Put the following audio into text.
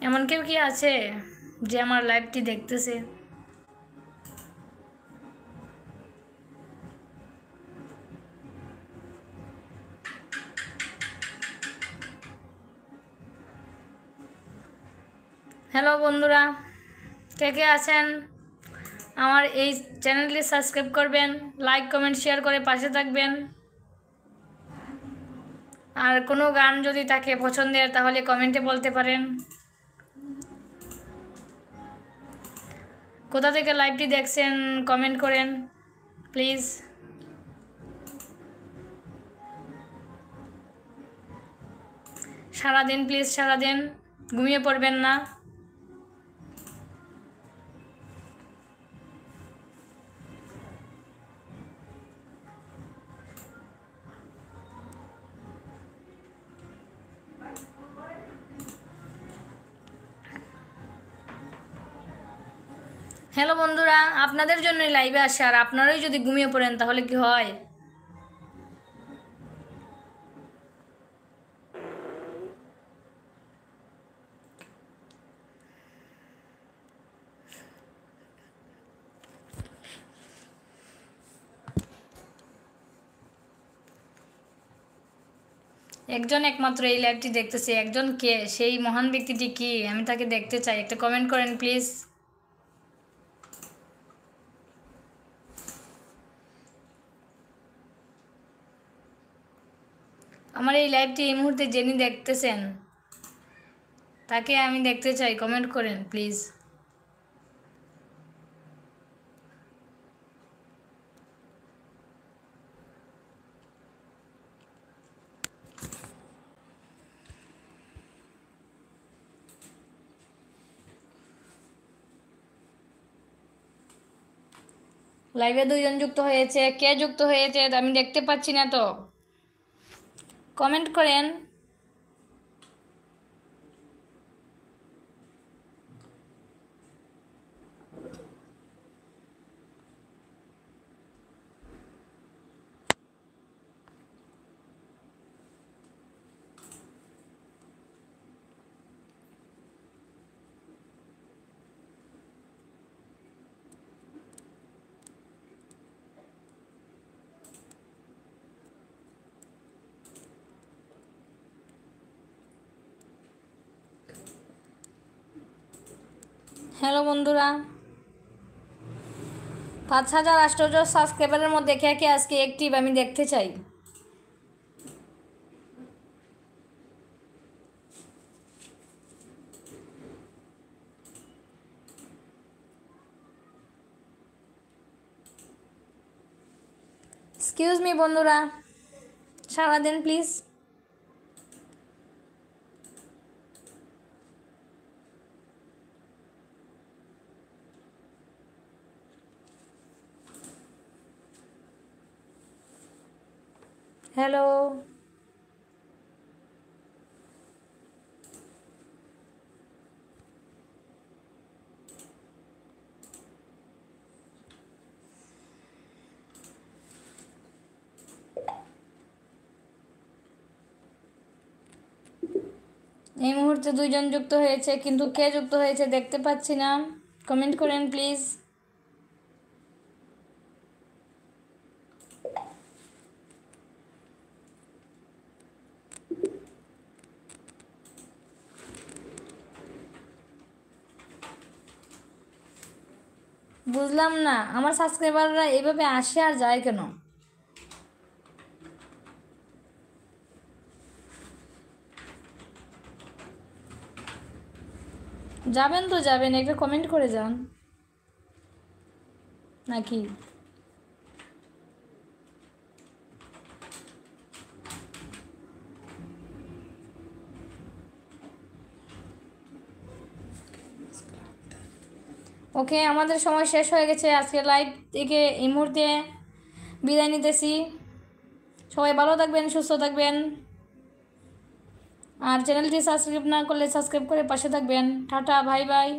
এমন কেউ কি আছে যে আমার লাইভটি দেখতেছে? হ্যালো বন্ধুরা, কে কে আছেন? আমার এই চ্যানেলটি সাবস্ক্রাইব করবেন, লাইক কমেন্ট শেয়ার করে পাশে থাকবেন। আর কোনো গান যদি থাকে পছন্দের তাহলে কমেন্টে বলতে পারেন। কোথা থেকে লাইভটি দেখছেন কমেন্ট করেন প্লিজ। সারাদিন প্লিজ, সারাদিন ঘুমিয়ে পড়বেন না। হ্যালো বন্ধুরা, আপনাদের জন্যই লাইভে আসে, আর আপনারাই যদি ঘুমিয়ে পড়েন তাহলে কি হয়? একজন একমাত্র এই লাইভটি দেখতেছে, একজন কে? সেই মহান ব্যক্তিটি কি? আমি তাকে দেখতে চাই, একটা কমেন্ট করেন প্লিজ। আমার এই লাইভটি এই মুহূর্তে যিনি দেখতেছেন তাকে আমি দেখতে চাই, কমেন্ট করেন প্লিজ। লাইভে দুইজন যুক্ত হয়েছে, কে যুক্ত হয়েছে আমি দেখতে পাচ্ছি না তো, কমেন্ট করেন। হ্যালো বন্ধুরা, 5,000 আশ্চর্য সাবস্ক্রাইবারের মধ্যে কে কে আজকে অ্যাক্টিভ আমি দেখতে চাই। এক্সকিউজ মি বন্ধুরা, সারাদিন প্লিজ। হ্যালো, এই মুহূর্তে দুইজন যুক্ত হয়েছে, কিন্তু কে যুক্ত হয়েছে দেখতে পাচ্ছি না, কমেন্ট করেন প্লিজ। বুঝলাম না, আমার সাবস্ক্রাইবাররা এইভাবে আসে আর যায় কেন? যাবেন তো যাবেন, একটা কমেন্ট করে যান নাকি? ওকে, আমাদের সময় শেষ হয়ে গেছে, আজকে লাইভ থেকে এই মুহূর্তে বিদায় নিতেছি। সবাই ভালো থাকবেন, সুস্থ থাকবেন, আর চ্যানেলটি সাবস্ক্রাইব না করলে সাবস্ক্রাইব করে পাশে থাকবেন। Tata, bye bye.